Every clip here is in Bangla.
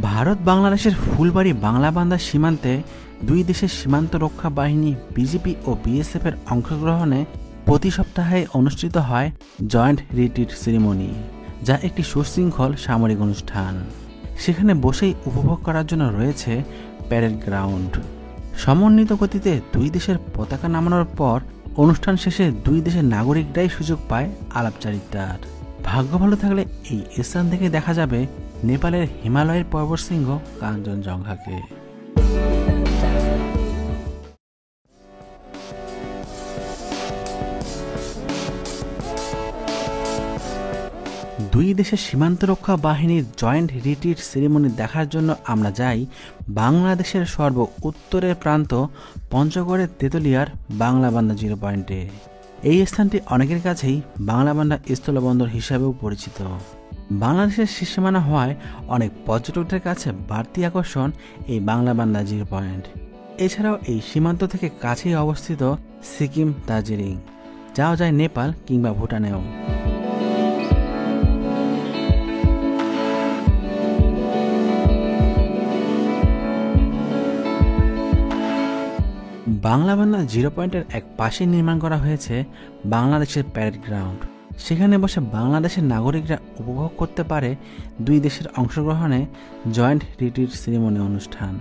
ভারত বাংলাদেশের ফুলবাড়ী বাংলাবান্ধা সীমান্তে দুই দেশের সীমান্ত রক্ষা বাহিনী বিজিবি ও বিএসএফ এর অংশগ্রহণে প্রতি সপ্তাহে অনুষ্ঠিত হয় জয়েন্ট রিট্রিট সেরিমনি, যা একটি সুশৃঙ্খল সামরিক অনুষ্ঠান। সেখানে বসেই উপভোগ করার জন্য রয়েছে প্যারেড গ্রাউন্ড। সমন্বিত গতিতে দুই দেশের পতাকা নামানোর পর অনুষ্ঠান শেষে দুই দেশের নাগরিকরাই সুযোগ পায় আলাপচারিতার। ভাগ্য ভালো থাকলে এই স্থান থেকে দেখা যাবে নেপালের হিমালয়ের পর্বতশৃঙ্গ কাঞ্চনজঙ্ঘাকে। দুই দেশের সীমান্ত রক্ষা বাহিনীর জয়েন্ট রিট্রিট সেরিমনি দেখার জন্য আমরা যাই বাংলাদেশের সর্ব উত্তরের প্রান্ত পঞ্চগড়ের তেতুলিয়ার বাংলাবান্ধা জিরো পয়েন্টে। এই স্থানটি অনেকের কাছেই বাংলাবান্ধা স্থলবন্দর হিসাবেও পরিচিত। বাংলাদেশের সীমানা হওয়ায় অনেক পর্যটকদের কাছে বাড়তি আকর্ষণ এই বাংলাবান্ধা জিরো পয়েন্ট। এছাড়াও এই সীমান্ত থেকে কাছেই অবস্থিত সিকিম, দার্জিলিং, যাওয়া যায় নেপাল কিংবা ভুটানেও। বাংলাবান্ধা জিরো পয়েন্টের এক পাশে নির্মাণ করা হয়েছে বাংলাদেশের প্যারেড গ্রাউন্ড। সেখানে বসে বাংলাদেশের নাগরিকরা উপভোগ করতে পারে দুই দেশের অংশগ্রহণে জয়েন্ট রিট্রিট সেরিমনি অনুষ্ঠান।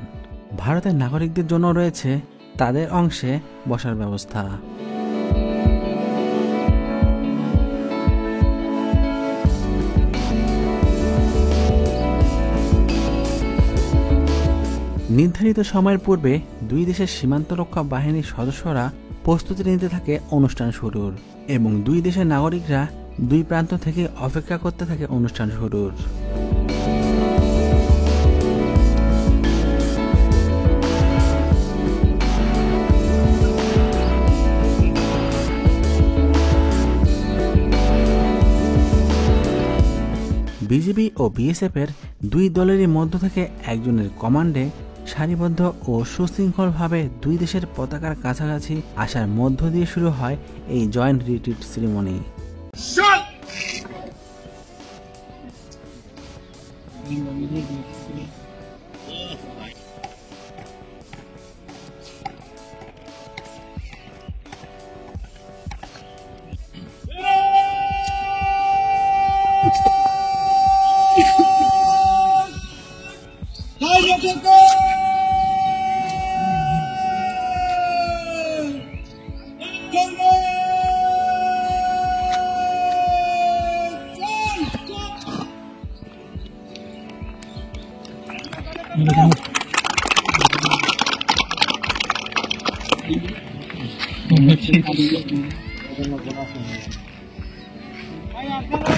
ভারতের নাগরিকদের জন্য রয়েছে তাদের অংশে বসার ব্যবস্থা। নির্ধারিত সময়ের পূর্বে দুই দেশের সীমান্ত রক্ষা বাহিনীর সদস্যরা প্রস্তুতি নিতে থাকে অনুষ্ঠান শুরুর, এবং দুই দেশের নাগরিকরা দুই প্রান্ত থেকে অপেক্ষা করতে থাকে অনুষ্ঠান শুরুর। বিজিবি ও বিএসএফ এর দুই দলেরই মধ্য থেকে একজনের কমান্ডে সারিবদ্ধ ও সুশৃঙ্খলভাবে দুই দেশের পতাকার কাছাকাছি আসার মধ্য দিয়ে শুরু হয় এই জয়েন্ট রিট্রিট সেরিমনি।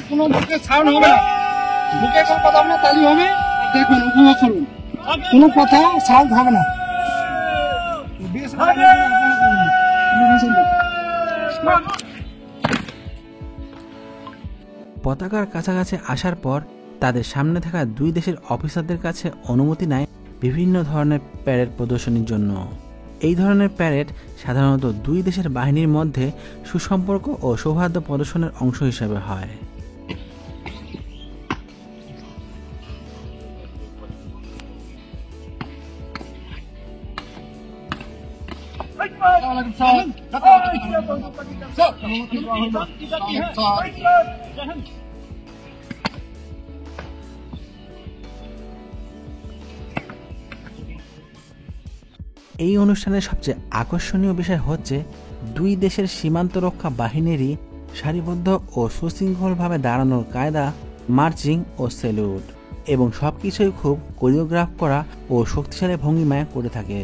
কোনো মুখে সাউন্ড হবে না, মুখে কোনো কথা হবে না, তালি হবে, দেখবেন উপভোগ করুন, কোনো কথা সাউন্ড হবে না। পতাকার কাছাকাছি আসার পর তাদের সামনে থাকা দুই দেশের অফিসারদের কাছে অনুমতি নেয় বিভিন্ন ধরনের প্যারেড প্রদর্শনীর জন্য। এই ধরনের প্যারেড সাধারণত দুই দেশের বাহিনীর মধ্যে সুসম্পর্ক ও সৌহার্দ্য প্রদর্শনের অংশ হিসেবে হয়। এই অনুষ্ঠানের সবচেয়ে আকর্ষণীয় বিষয় হচ্ছে দুই দেশের সীমান্ত রক্ষা বাহিনীরই সারিবদ্ধ ও সুশৃঙ্খলভাবে দাঁড়ানোর কায়দা, মার্চিং ও স্যালুট, এবং সবকিছুই খুব কোরিওগ্রাফ করা ও শক্তিশালী ভঙ্গিমায় করে থাকে।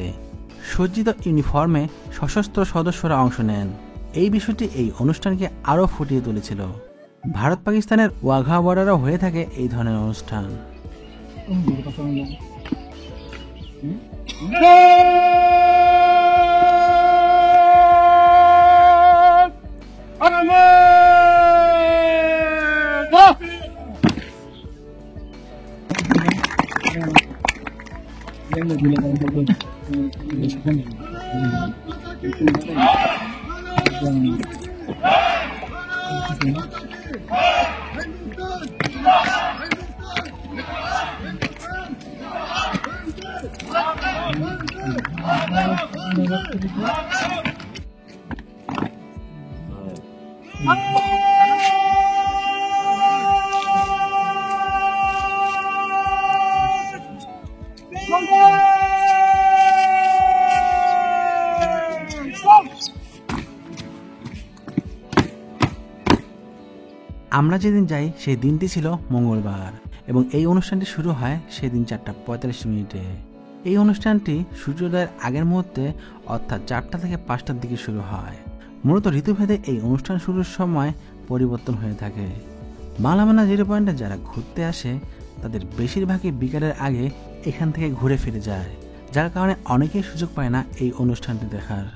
সজ্জিত ইউনিফর্মে সশস্ত্র সদস্যরা অংশ নেন। এই বিষয়টি এই অনুষ্ঠানকে আরও ফুটিয়ে তুলেছিল। ভারত পাকিস্তানের ওয়াঘা বর্ডারও হয়ে থাকে এই ধরনের অনুষ্ঠান। আমরা যেদিন যাই সেই দিনটি ছিল মঙ্গলবার এবং এই অনুষ্ঠানটি শুরু হয় সেদিন 4:45 এই অনুষ্ঠানটি সূর্যোদয়ের আগের মুহূর্তে অর্থাৎ 4টা থেকে 5টার দিকে শুরু হয়। মূলত ঋতুভেদে এই অনুষ্ঠান শুরুর সময় পরিবর্তন হয়ে থাকে। বাংলাবান্ধা জিরো পয়েন্টে যারা ঘুরতে আসে তাদের বেশিরভাগই বিকালের আগে এখান থেকে ঘুরে ফিরে যায়, যার কারণে অনেকেই সুযোগ পায় না এই অনুষ্ঠানটি দেখার।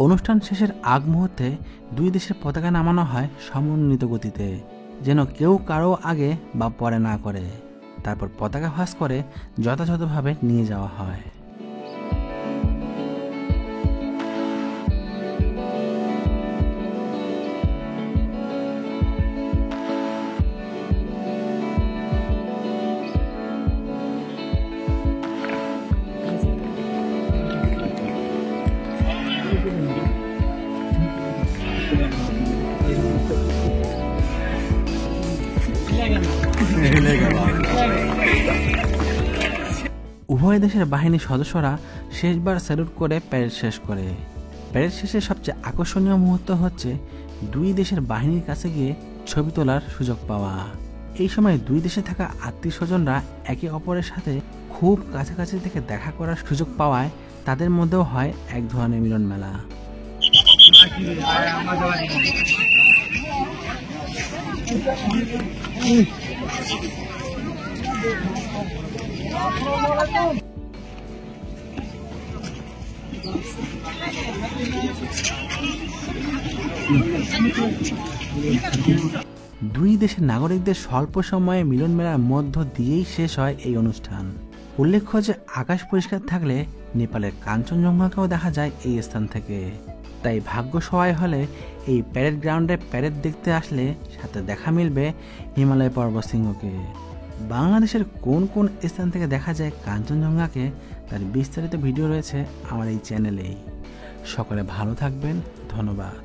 অনুষ্ঠান শেষের আগ মুহূর্তে দুই দেশের পতাকা নামানো হয় সমন্বিত গতিতে, যেন কেউ কারো আগে বা পরে না করে। তারপর পতাকা ভাঁজ করে যথাযথভাবে নিয়ে যাওয়া হয়। উভয় দেশের বাহিনীর সদস্যরা শেষবার স্যালুট করে প্যারেড শেষ করে। প্যারেড শেষে সবচেয়ে আকর্ষণীয় মুহূর্ত হচ্ছে দুই দেশের বাহিনীর কাছে গিয়ে ছবি তোলার সুযোগ পাওয়া। এই সময় দুই দেশে থাকা আত্মীয় স্বজনরা একে অপরের সাথে খুব কাছাকাছি থেকে দেখা করার সুযোগ পাওয়ায় তাদের মধ্যেও হয় এক ধরনের মিলন মেলা। দুই দেশের নাগরিকদের স্বল্প সময়ে মিলন মেলার মধ্য দিয়েই শেষ হয় এই অনুষ্ঠান। উল্লেখ্য যে আকাশ পরিষ্কার থাকলে নেপালের কাঞ্চনজঙ্ঘাকেও দেখা যায় এই স্থান থেকে। তাই ভাগ্য সহায় হলে এই প্যারেড গ্রাউন্ডে প্যারেড দেখতে আসলে সাথে দেখা মিলবে হিমালয় পর্বত সিংহকে। বাংলাদেশের কোন কোন স্থান থেকে দেখা যায় কাঞ্চনজঙ্ঘাকে তার বিস্তারিত ভিডিও রয়েছে আমার এই চ্যানেলেই। সকলে ভালো থাকবেন, ধন্যবাদ।